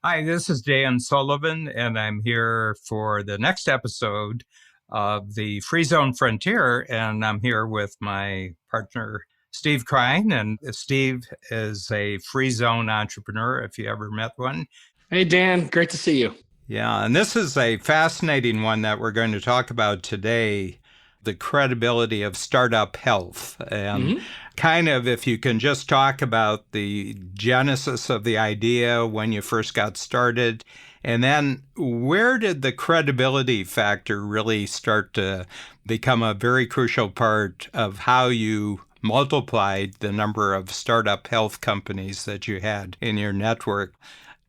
Hi, this is Dan Sullivan, and I'm here for the next episode of the Free Zone Frontier. And I'm here with my partner, Steve Krein. And Steve is a free zone entrepreneur, if you ever met one. Hey, Dan, great to see you. Yeah, and this is a fascinating one that we're going to talk about today, the credibility of startup health. And hmm kind of if you can just talk about the genesis of the idea when you first got started, and then where did the credibility factor really start to become a very crucial part of how you multiplied the number of startup health companies that you had in your network?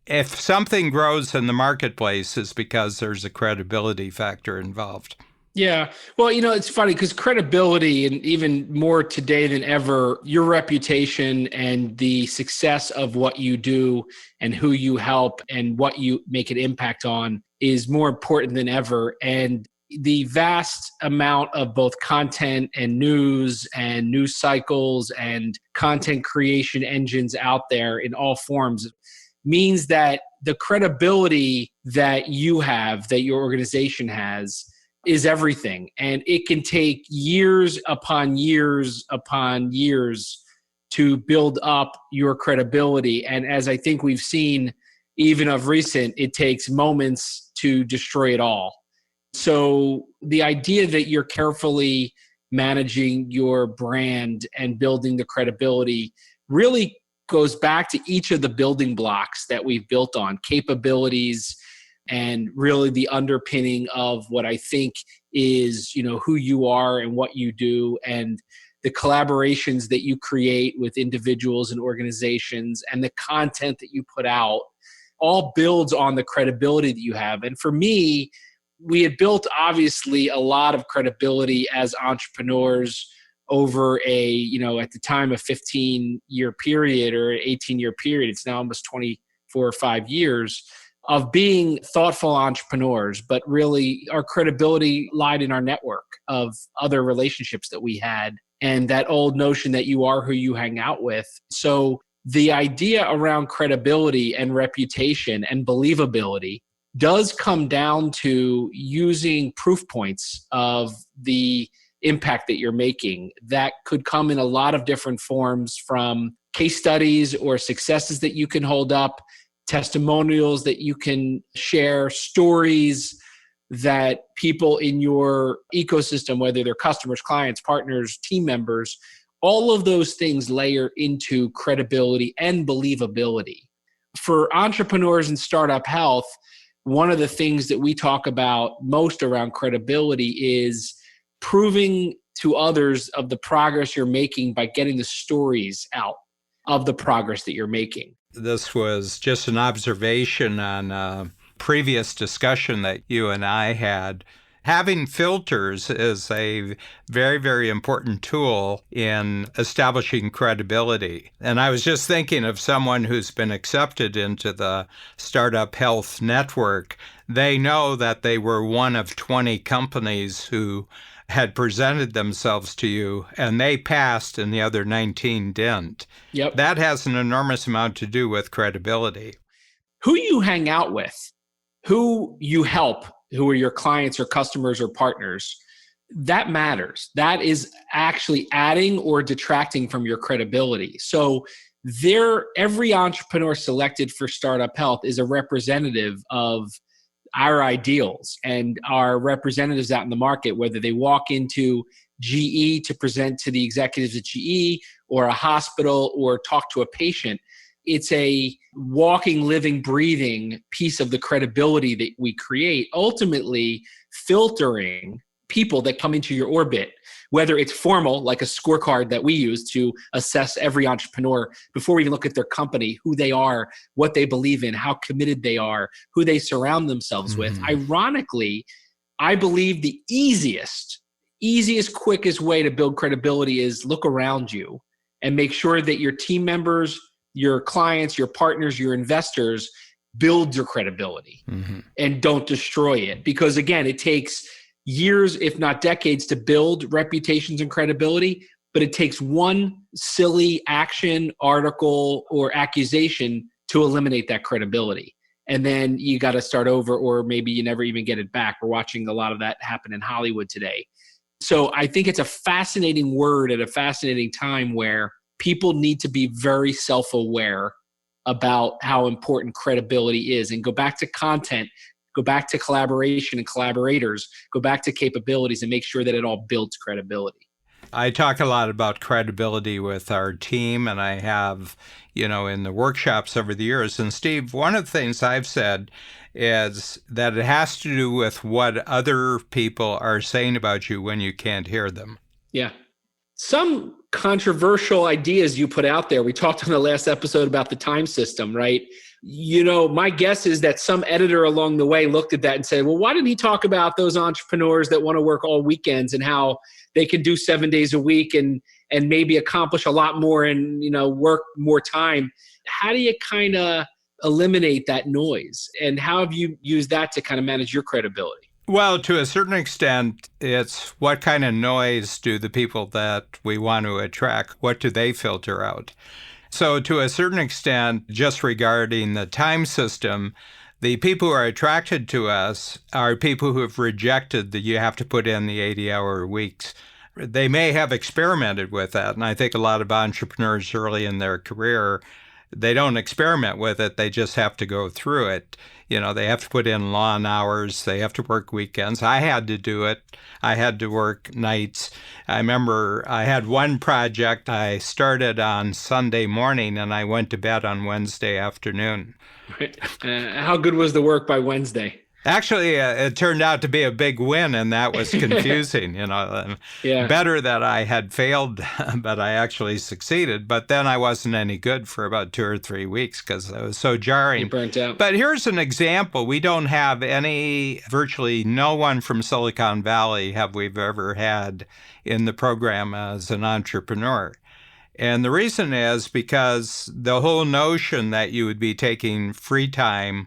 If something grows in the marketplace, it's because there's a credibility factor involved. Yeah. Well, it's funny because credibility, and even more today than ever, your reputation and the success of what you do and who you help and what you make an impact on is more important than ever. And the vast amount of both content and news cycles and content creation engines out there in all forms means that the credibility that you have, that your organization has, is everything. And it can take years upon years upon years to build up your credibility. And as I think we've seen, even of recent, it takes moments to destroy it all. So the idea that you're carefully managing your brand and building the credibility really goes back to each of the building blocks that we've built on, capabilities, and really the underpinning of what I think is, who you are and what you do, and the collaborations that you create with individuals and organizations, and the content that you put out all builds on the credibility that you have. And for me, we had built obviously a lot of credibility as entrepreneurs over at the time, a 15-year period or 18-year period. It's now almost 24 or 5 years of being thoughtful entrepreneurs, but really our credibility lied in our network of other relationships that we had, and that old notion that you are who you hang out with. So the idea around credibility and reputation and believability does come down to using proof points of the impact that you're making. That could come in a lot of different forms, from case studies or successes that you can hold up, testimonials that you can share, stories that people in your ecosystem, whether they're customers, clients, partners, team members, all of those things layer into credibility and believability. For entrepreneurs in startup health, one of the things that we talk about most around credibility is proving to others of the progress you're making by getting the stories out of the progress that you're making. This was just an observation on a previous discussion that you and I had. Having filters is a very, very important tool in establishing credibility. And I was just thinking of someone who's been accepted into the Startup Health Network. They know that they were one of 20 companies who had presented themselves to you, and they passed and the other 19 didn't. Yep. That has an enormous amount to do with credibility. Who you hang out with, who you help, who are your clients or customers or partners, that matters. That is actually adding or detracting from your credibility. So every entrepreneur selected for Startup Health is a representative of our ideals and our representatives out in the market, whether they walk into GE to present to the executives at GE, or a hospital, or talk to a patient. It's a walking, living, breathing piece of the credibility that we create, ultimately filtering people that come into your orbit, whether it's formal, like a scorecard that we use to assess every entrepreneur before we even look at their company, who they are, what they believe in, how committed they are, who they surround themselves with. Ironically, I believe the easiest, quickest way to build credibility is look around you and make sure that your team members, your clients, your partners, your investors build your credibility and don't destroy it. Because again, it takes years, if not decades, to build reputations and credibility, but it takes one silly action, article, or accusation to eliminate that credibility. and then you got to start over, or maybe you never even get it back. We're watching a lot of that happen in Hollywood today. So I think it's a fascinating word at a fascinating time where people need to be very self-aware about how important credibility is, and go back to content, go back to collaboration and collaborators, go back to capabilities, and make sure that it all builds credibility. I talk a lot about credibility with our team, and I have, in the workshops over the years. And Steve, one of the things I've said is that it has to do with what other people are saying about you when you can't hear them. Yeah. Some controversial ideas you put out there. We talked on the last episode about the time system, right? My guess is that some editor along the way looked at that and said, well, why didn't he talk about those entrepreneurs that want to work all weekends and how they can do 7 days a week and maybe accomplish a lot more and, work more time? How do you kind of eliminate that noise? And how have you used that to kind of manage your credibility? Well, to a certain extent, it's what kind of noise do the people that we want to attract, what do they filter out? So to a certain extent, just regarding the time system, the people who are attracted to us are people who have rejected that you have to put in the 80-hour weeks. They may have experimented with that, and I think a lot of entrepreneurs early in their career, they don't experiment with it, they just have to go through it. They have to put in long hours, they have to work weekends. I had to do it. I had to work nights. I remember I had one project I started on Sunday morning and I went to bed on Wednesday afternoon. How good was the work by Wednesday? Actually, it turned out to be a big win, and that was confusing. Yeah. Better that I had failed, but I actually succeeded. But then I wasn't any good for about 2 or 3 weeks because it was so jarring. You burnt out. But here's an example. We don't have virtually no one from Silicon Valley have we've ever had in the program as an entrepreneur. And the reason is because the whole notion that you would be taking free time,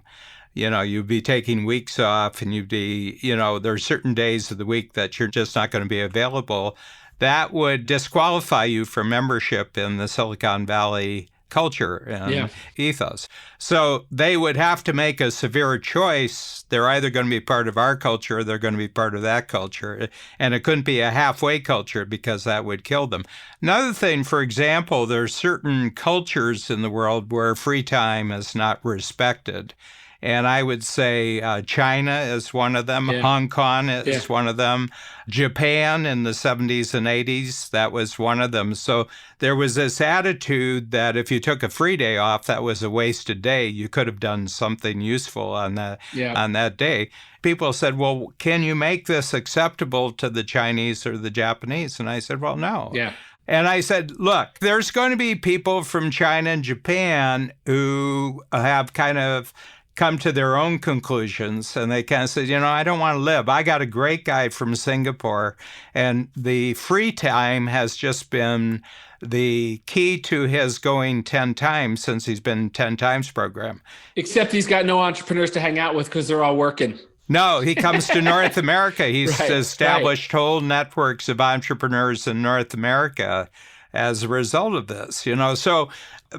you'd be taking weeks off and you'd be, there's certain days of the week that you're just not going to be available. That would disqualify you from membership in the Silicon Valley culture and ethos. So they would have to make a severe choice. They're either going to be part of our culture or they're going to be part of that culture. And it couldn't be a halfway culture because that would kill them. Another thing, for example, there's certain cultures in the world where free time is not respected. And I would say China is one of them. Yeah. Hong Kong is one of them. Japan in the 70s and 80s, that was one of them. So there was this attitude that if you took a free day off, that was a wasted day. You could have done something useful on that day. People said, well, can you make this acceptable to the Chinese or the Japanese? And I said, well, no. Yeah. And I said, look, there's going to be people from China and Japan who have kind of come to their own conclusions, and they kind of said, I don't want to live. I got a great guy from Singapore, and the free time has just been the key to his going 10 times since he's been 10 times program. Except he's got no entrepreneurs to hang out with because they're all working. No, he comes to North America. He's established whole networks of entrepreneurs in North America as a result of this,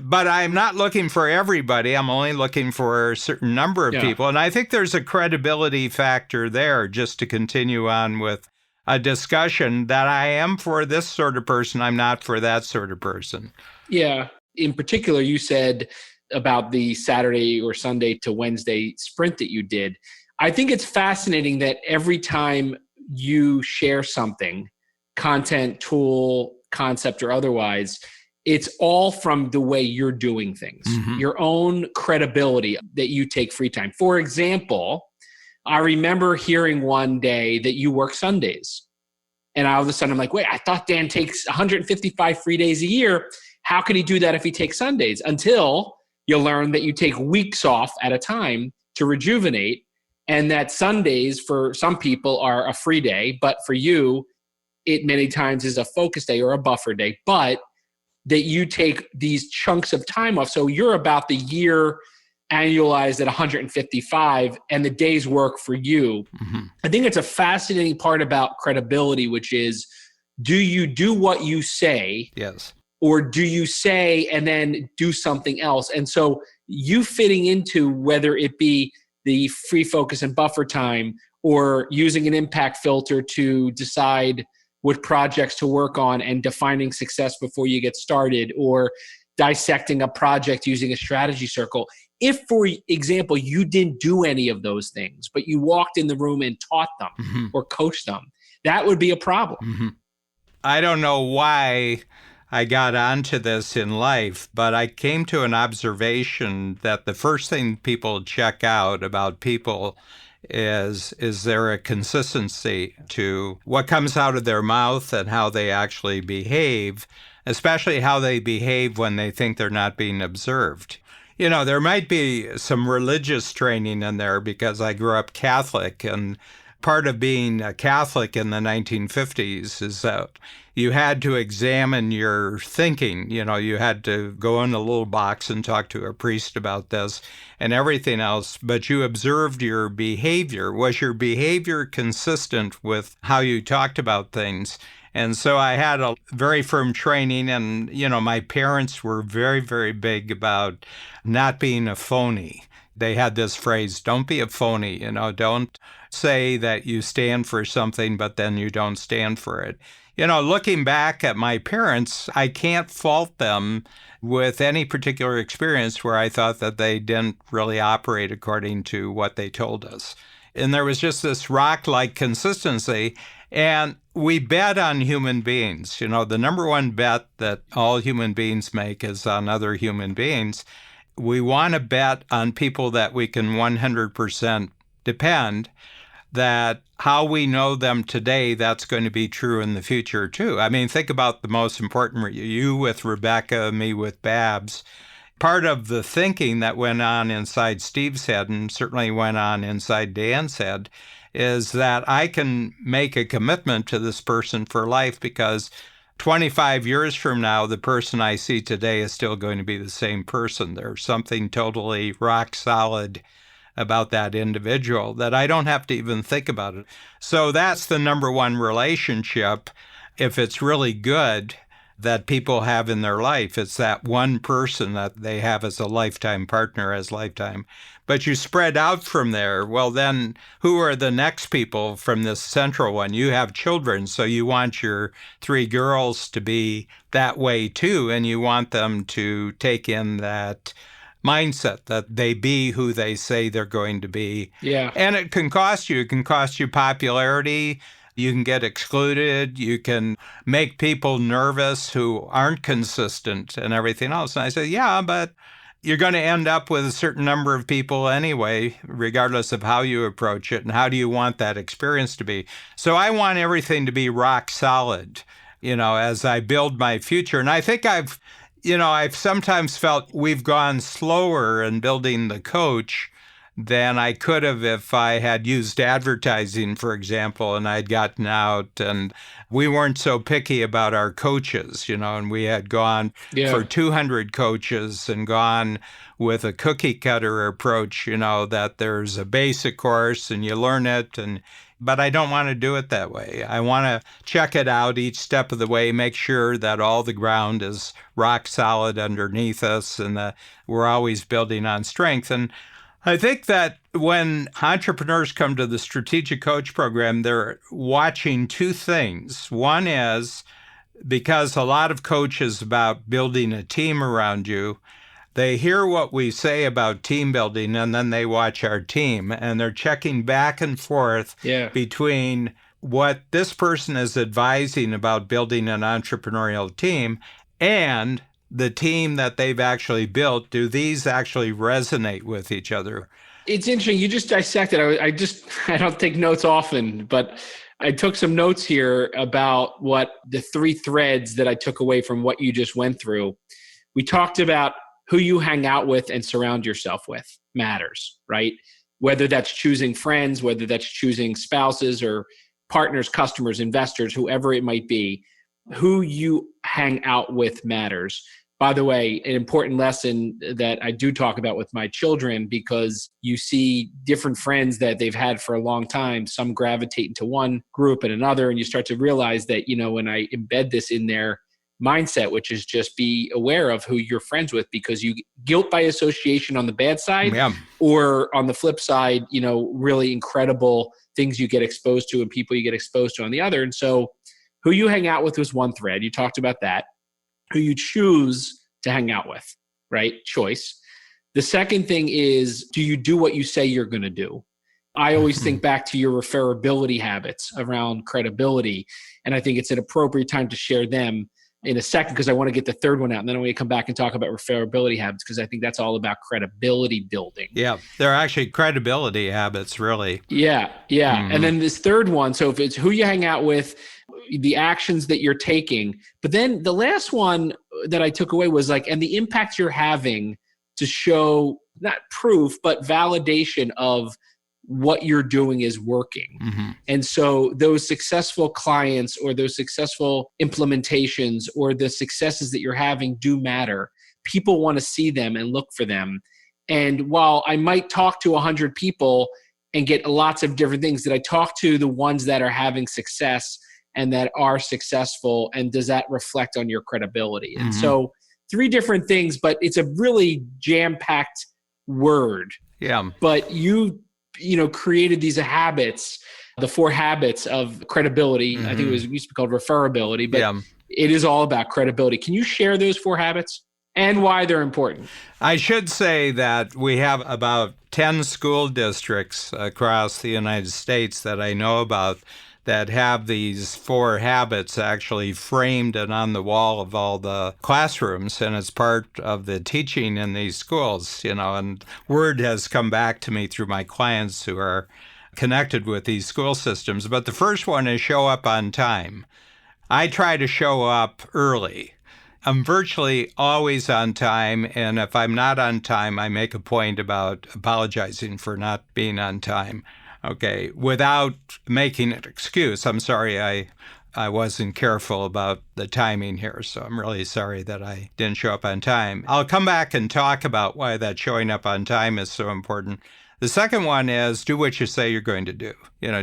But I'm not looking for everybody. I'm only looking for a certain number of people. And I think there's a credibility factor there, just to continue on with a discussion, that I am for this sort of person. I'm not for that sort of person. Yeah. In particular, you said about the Saturday or Sunday to Wednesday sprint that you did. I think it's fascinating that every time you share something, content, tool, concept, or otherwise, it's all from the way you're doing things, your own credibility that you take free time. For example, I remember hearing one day that you work Sundays. And all of a sudden I'm like, wait, I thought Dan takes 155 free days a year. How can he do that if he takes Sundays? Until you learn that you take weeks off at a time to rejuvenate, and that Sundays for some people are a free day, but for you, it many times is a focus day or a buffer day. But that you take these chunks of time off. So you're about the year annualized at 155 and the day's work for you. I think it's a fascinating part about credibility, which is, do you do what you say? Yes. Or do you say and then do something else? And so you fitting into whether it be the free focus and buffer time or using an impact filter to decide what projects to work on and defining success before you get started, or dissecting a project using a strategy circle. If, for example, you didn't do any of those things, but you walked in the room and taught them or coached them, that would be a problem. I don't know why I got onto this in life, but I came to an observation that the first thing people check out about people is there a consistency to what comes out of their mouth and how they actually behave, especially how they behave when they think they're not being observed. There might be some religious training in there because I grew up Catholic, and part of being a Catholic in the 1950s is that you had to examine your thinking. You had to go in a little box and talk to a priest about this and everything else, but you observed your behavior. Was your behavior consistent with how you talked about things? And so I had a very firm training, and, my parents were very, very big about not being a phony. They had this phrase, don't be a phony, don't say that you stand for something, but then you don't stand for it. Looking back at my parents, I can't fault them with any particular experience where I thought that they didn't really operate according to what they told us. And there was just this rock-like consistency. And we bet on human beings. The number one bet that all human beings make is on other human beings. We want to bet on people that we can 100% depend, that how we know them today, that's going to be true in the future too. I mean, think about the most important, you with Rebecca, me with Babs. Part of the thinking that went on inside Steve's head, and certainly went on inside Dan's head, is that I can make a commitment to this person for life because 25 years from now, the person I see today is still going to be the same person. There's something totally rock solid about that individual that I don't have to even think about it. So that's the number one relationship, if it's really good, that people have in their life. It's that one person that they have as a lifetime partner, as lifetime. But you spread out from there. Well, then who are the next people from this central one? You have children, so you want your 3 girls to be that way too, and you want them to take in that mindset that they be who they say they're going to be. Yeah. And it can cost you. It can cost you popularity. You can get excluded. You can make people nervous who aren't consistent and everything else. And I say, yeah, but you're going to end up with a certain number of people anyway, regardless of how you approach it and how do you want that experience to be. So I want everything to be rock solid, as I build my future. And I think I've sometimes felt we've gone slower in building the coach than I could have if I had used advertising, for example, and I'd gotten out and we weren't so picky about our coaches, and we had gone for 200 coaches and gone with a cookie cutter approach, that there's a basic course and you learn it. But I don't want to do it that way. I want to check it out each step of the way, make sure that all the ground is rock solid underneath us and that we're always building on strength. And I think that when entrepreneurs come to the Strategic Coach Program, they're watching 2 things. One is because a lot of coaches about building a team around you, they hear what we say about team building and then they watch our team and they're checking back and forth between what this person is advising about building an entrepreneurial team and the team that they've actually built. Do these actually resonate with each other? It's interesting. You just dissected. I don't take notes often, but I took some notes here about what the 3 threads that I took away from what you just went through. We talked about who you hang out with and surround yourself with matters, right? Whether that's choosing friends, whether that's choosing spouses or partners, customers, investors, whoever it might be, who you hang out with matters. By the way, an important lesson that I do talk about with my children, because you see different friends that they've had for a long time, some gravitate into one group and another, and you start to realize that, when I embed this in there, mindset, which is just be aware of who you're friends with, because you guilt by association on the bad side, Yeah. or on the flip side, really incredible things you get exposed to and people you get exposed to on the other. And so who you hang out with was one thread. You talked about that. Who you choose to hang out with, right? Choice. The second thing is, do you do what you say you're going to do? I always think back to your referability habits around credibility. And I think it's an appropriate time to share them in a second, because I want to get the third one out. And then I want to come back and talk about referability habits, because I think that's all about credibility building. Yeah. They're actually credibility habits, really. Yeah. And then this third one. So if it's who you hang out with, the actions that you're taking. But then the last one that I took away was and the impact you're having to show not proof, but validation of what you're doing is working. And so those successful clients or those successful implementations or the successes that you're having do matter. People want to see them and look for them. And while I might talk to 100 people and get lots of different things, did I talk to the ones that are having success and that are successful? And does that reflect on your credibility? And so 3 different things, but it's a really jam-packed word. Yeah. But you created these habits, the 4 habits of credibility. I think it used to be called referability, but it is all about credibility. Can you share those 4 habits and why they're important? I should say that we have about 10 school districts across the United States that I know about that have these 4 habits actually framed and on the wall of all the classrooms, and it's part of the teaching in these schools, and word has come back to me through my clients who are connected with these school systems. But the first one is show up on time. I try to show up early. I'm virtually always on time, and if I'm not on time, I make a point about apologizing for not being on time. Okay, without making an excuse. I'm sorry, I wasn't careful about the timing here, so I'm really sorry that I didn't show up on time. I'll come back and talk about why that showing up on time is so important. The second one is do what you say you're going to do.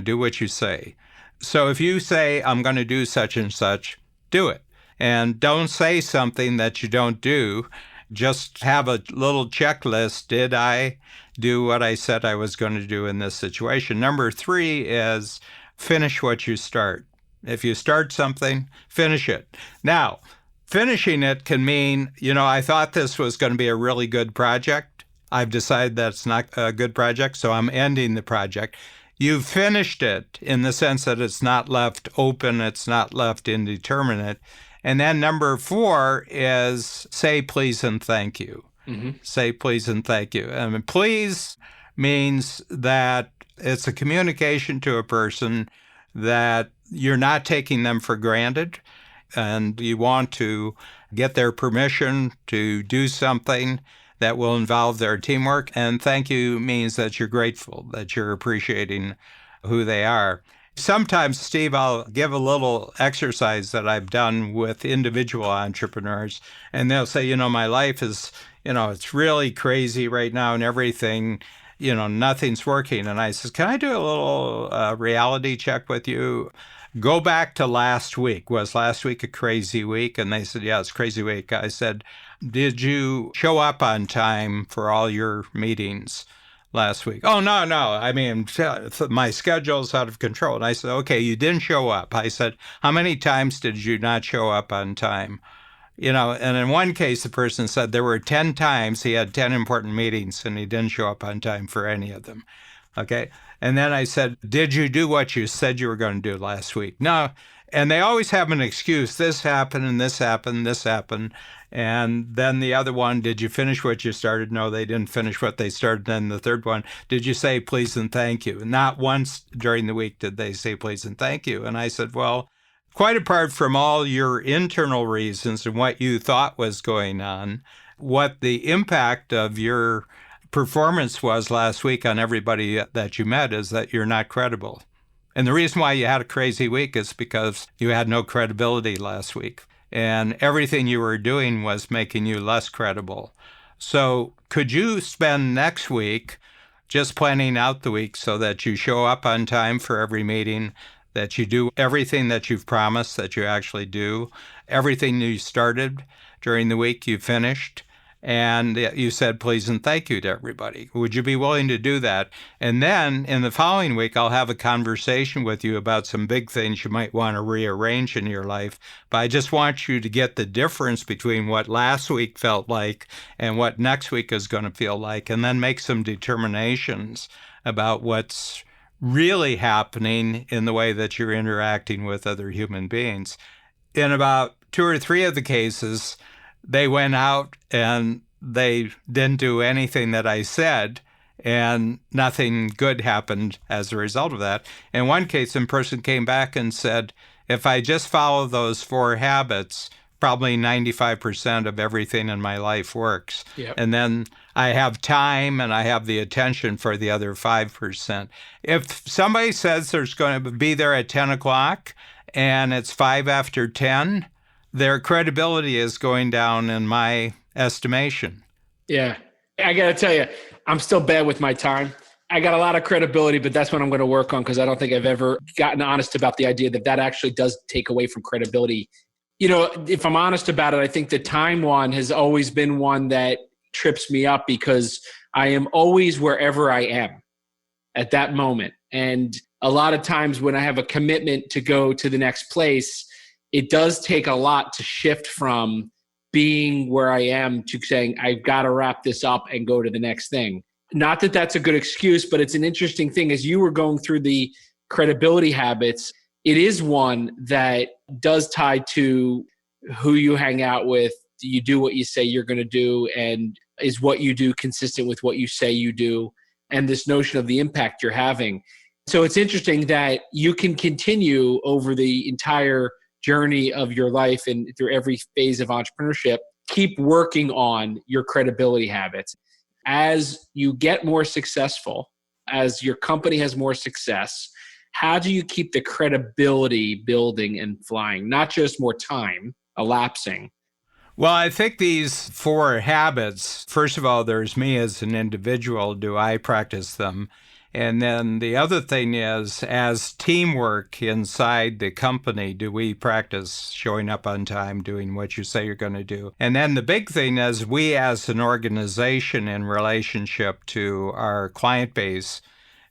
Do what you say. So if you say, I'm going to do such and such, do it. And don't say something that you don't do. Just have a little checklist. Did I do what I said I was going to do in this situation? Number 3 is finish what you start. If you start something, finish it. Now, finishing it can mean, I thought this was going to be a really good project. I've decided that's not a good project, so I'm ending the project. You've finished it in the sense that it's not left open, it's not left indeterminate. And then number 4 is say please and thank you. Say please and thank you. Please means that it's a communication to a person that you're not taking them for granted, and you want to get their permission to do something that will involve their teamwork. And thank you means that you're grateful, that you're appreciating who they are. Sometimes, Steve, I'll give a little exercise that I've done with individual entrepreneurs, and they'll say, my life is, it's really crazy right now and everything, nothing's working. And I says, can I do a little reality check with you? Go back to last week. Was last week a crazy week? And they said, yeah, it's a crazy week. I said, did you show up on time for all your meetings last week? Oh, no. I mean, my schedule's out of control. And I said, okay, you didn't show up. I said, how many times did you not show up on time? And in one case, the person said there were 10 times he had 10 important meetings and he didn't show up on time for any of them. Okay. And then I said, did you do what you said you were going to do last week? No. And they always have an excuse. This happened and this happened, this happened. And then the other one, did you finish what you started? No, they didn't finish what they started. And the third one, did you say please and thank you? Not once during the week did they say please and thank you. And I said, well, quite apart from all your internal reasons and what you thought was going on, what the impact of your performance was last week on everybody that you met is that you're not credible. And the reason why you had a crazy week is because you had no credibility last week. And everything you were doing was making you less credible. So could you spend next week just planning out the week so that you show up on time for every meeting, that you do everything that you've promised that you actually do, everything you started during the week you finished, and you said please and thank you to everybody. Would you be willing to do that? And then in the following week, I'll have a conversation with you about some big things you might want to rearrange in your life. But I just want you to get the difference between what last week felt like and what next week is going to feel like, and then make some determinations about what's really happening in the way that you're interacting with other human beings. In about 2 or 3 of the cases, they went out and they didn't do anything that I said, and nothing good happened as a result of that. In one case, a person came back and said, if I just follow those 4 habits, probably 95% of everything in my life works. Yep. And then I have time and I have the attention for the other 5%. If somebody says there's going to be there at 10 o'clock and it's 5 after 10, their credibility is going down in my estimation. Yeah. I got to tell you, I'm still bad with my time. I got a lot of credibility, but that's what I'm going to work on, because I don't think I've ever gotten honest about the idea that that actually does take away from credibility. You know, if I'm honest about it, I think the time one has always been one that trips me up, because I am always wherever I am at that moment. And a lot of times when I have a commitment to go to the next place, it does take a lot to shift from being where I am to saying, I've got to wrap this up and go to the next thing. Not that that's a good excuse, but it's an interesting thing. As you were going through the credibility habits, it is one that does tie to who you hang out with. Do you do what you say you're going to do? And is what you do consistent with what you say you do? And this notion of the impact you're having. So it's interesting that you can continue over the entire journey of your life and through every phase of entrepreneurship, keep working on your credibility habits. As you get more successful, as your company has more success, how do you keep the credibility building and flying? Not just more time elapsing. Well, I think these 4 habits, first of all, there's me as an individual. Do I practice them? And then the other thing is, as teamwork inside the company, do we practice showing up on time, doing what you say you're going to do? And then the big thing is, we as an organization in relationship to our client base,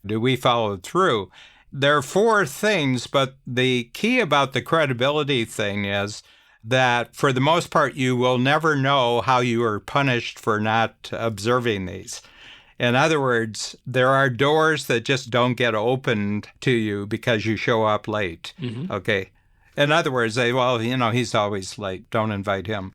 do we follow through? There are 4 things, but the key about the credibility thing is that for the most part, you will never know how you are punished for not observing these. In other words, there are doors that just don't get opened to you because you show up late. Mm-hmm. Okay. In other words, he's always late. Don't invite him.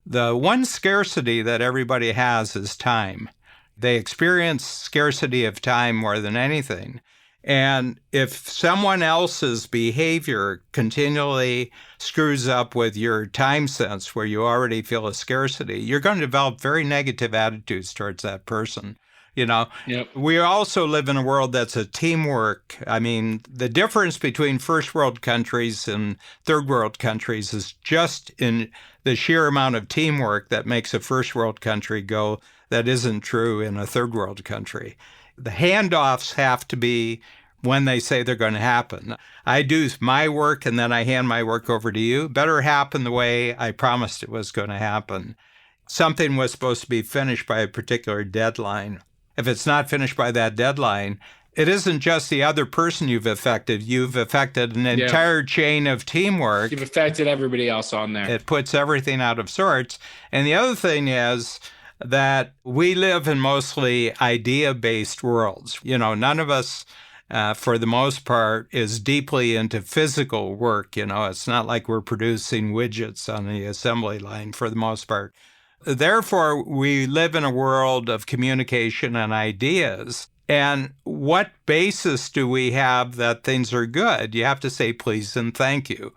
The one scarcity that everybody has is time. They experience scarcity of time more than anything. And if someone else's behavior continually screws up with your time sense where you already feel a scarcity, you're going to develop very negative attitudes towards that person. Yep. We also live in a world that's a teamwork. I mean, the difference between first world countries and third world countries is just in the sheer amount of teamwork that makes a first world country go that isn't true in a third world country. The handoffs have to be when they say they're going to happen. I do my work and then I hand my work over to you. Better happen the way I promised it was going to happen. Something was supposed to be finished by a particular deadline. If it's not finished by that deadline, it isn't just the other person you've affected an entire chain of teamwork. You've affected everybody else on there. It puts everything out of sorts. And the other thing is that we live in mostly idea-based worlds. None of us, for the most part, is deeply into physical work. It's not like we're producing widgets on the assembly line for the most part. Therefore, we live in a world of communication and ideas. And what basis do we have that things are good? You have to say please and thank you.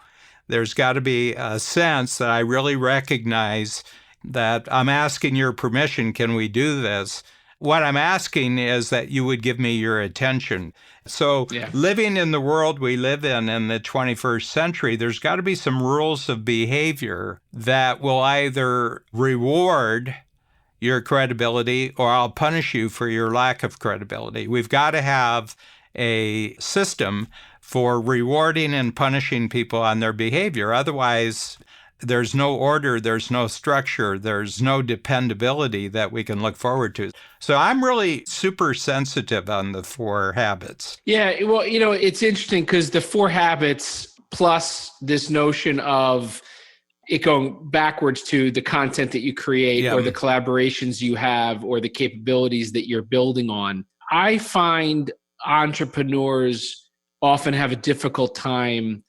There's got to be a sense that I really recognize that I'm asking your permission. Can we do this? What I'm asking is that you would give me your attention. So living in the world we live in the 21st century, there's got to be some rules of behavior that will either reward your credibility or I'll punish you for your lack of credibility. We've got to have a system for rewarding and punishing people on their behavior. Otherwise, there's no order, there's no structure, there's no dependability that we can look forward to. So I'm really super sensitive on the 4 habits. Yeah, well, it's interesting because the 4 habits plus this notion of it going backwards to the content that you create or the collaborations you have or the capabilities that you're building on. I find entrepreneurs often have a difficult time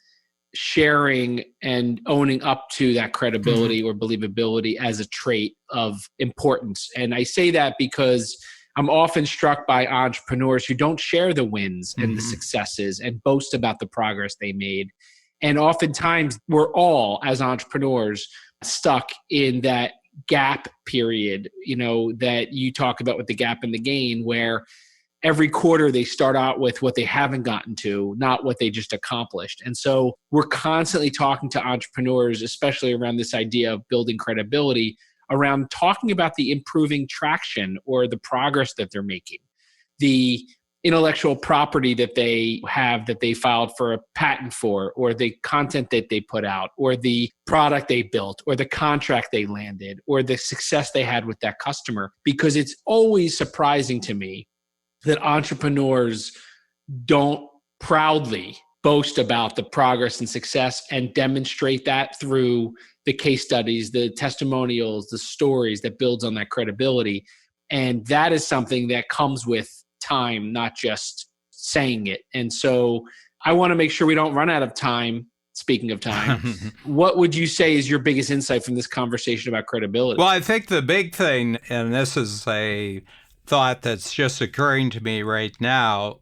sharing and owning up to that credibility or believability as a trait of importance. And I say that because I'm often struck by entrepreneurs who don't share the wins and the successes and boast about the progress they made. And oftentimes we're all, as entrepreneurs, stuck in that gap period, that you talk about with the gap and the gain, where every quarter they start out with what they haven't gotten to, not what they just accomplished. And so we're constantly talking to entrepreneurs, especially around this idea of building credibility, around talking about the improving traction or the progress that they're making, the intellectual property that they have that they filed for a patent for, or the content that they put out, or the product they built, or the contract they landed, or the success they had with that customer. Because it's always surprising to me that entrepreneurs don't proudly boast about the progress and success and demonstrate that through the case studies, the testimonials, the stories that builds on that credibility. And that is something that comes with time, not just saying it. And so I want to make sure we don't run out of time. Speaking of time, what would you say is your biggest insight from this conversation about credibility? Well, I think the big thing, and this is a thought that's just occurring to me right now,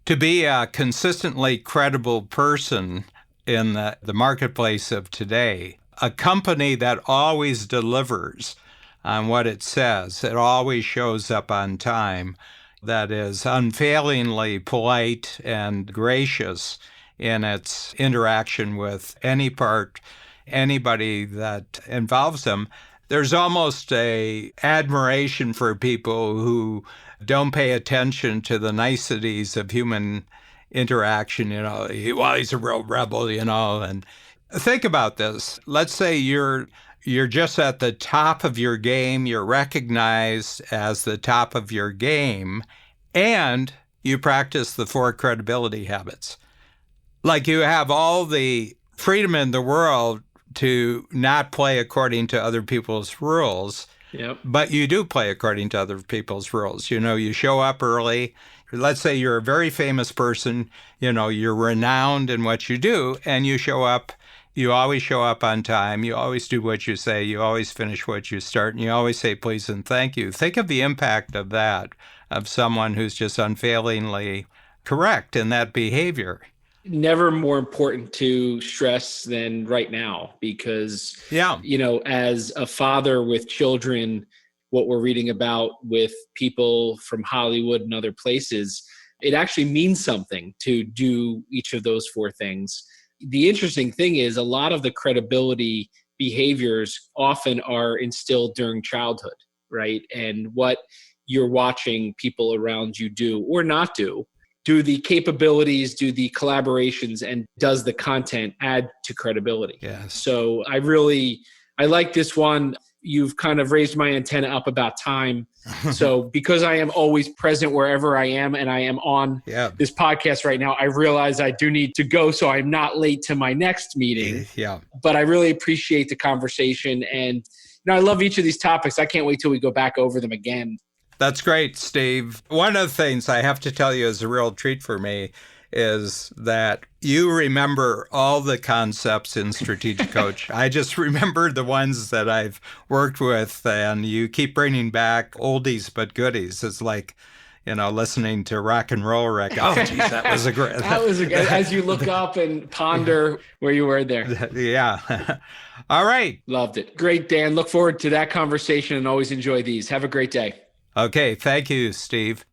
to be a consistently credible person in the marketplace of today, a company that always delivers on what it says, it always shows up on time, that is unfailingly polite and gracious in its interaction with anybody that involves them. There's almost a admiration for people who don't pay attention to the niceties of human interaction. He's a real rebel, and think about this. Let's say you're just at the top of your game, you're recognized as the top of your game, and you practice the 4 credibility habits. Like, you have all the freedom in the world to not play according to other people's rules, but you do play according to other people's rules. You show up early. Let's say you're a very famous person, you're renowned in what you do, and you always show up on time, you always do what you say, you always finish what you start, and you always say please and thank you. Think of the impact of that, of someone who's just unfailingly correct in that behavior. Never more important to stress than right now, because, as a father with children, what we're reading about with people from Hollywood and other places, it actually means something to do each of those 4 things. The interesting thing is a lot of the credibility behaviors often are instilled during childhood, right? And what you're watching people around you do or not do the capabilities, do the collaborations, and does the content add to credibility? Yes. So I like this one. You've kind of raised my antenna up about time. So because I am always present wherever I am, and I am on this podcast right now, I realize I do need to go so I'm not late to my next meeting. Yeah. But I really appreciate the conversation. And I love each of these topics. I can't wait till we go back over them again. That's great, Steve. One of the things I have to tell you is a real treat for me is that you remember all the concepts in Strategic Coach. I just remember the ones that I've worked with, and you keep bringing back oldies but goodies. It's like, listening to rock and roll record. Oh, geez, that was a great. As you look up and ponder where you were there. Yeah. All right. Loved it. Great, Dan. Look forward to that conversation and always enjoy these. Have a great day. Okay. Thank you, Steve.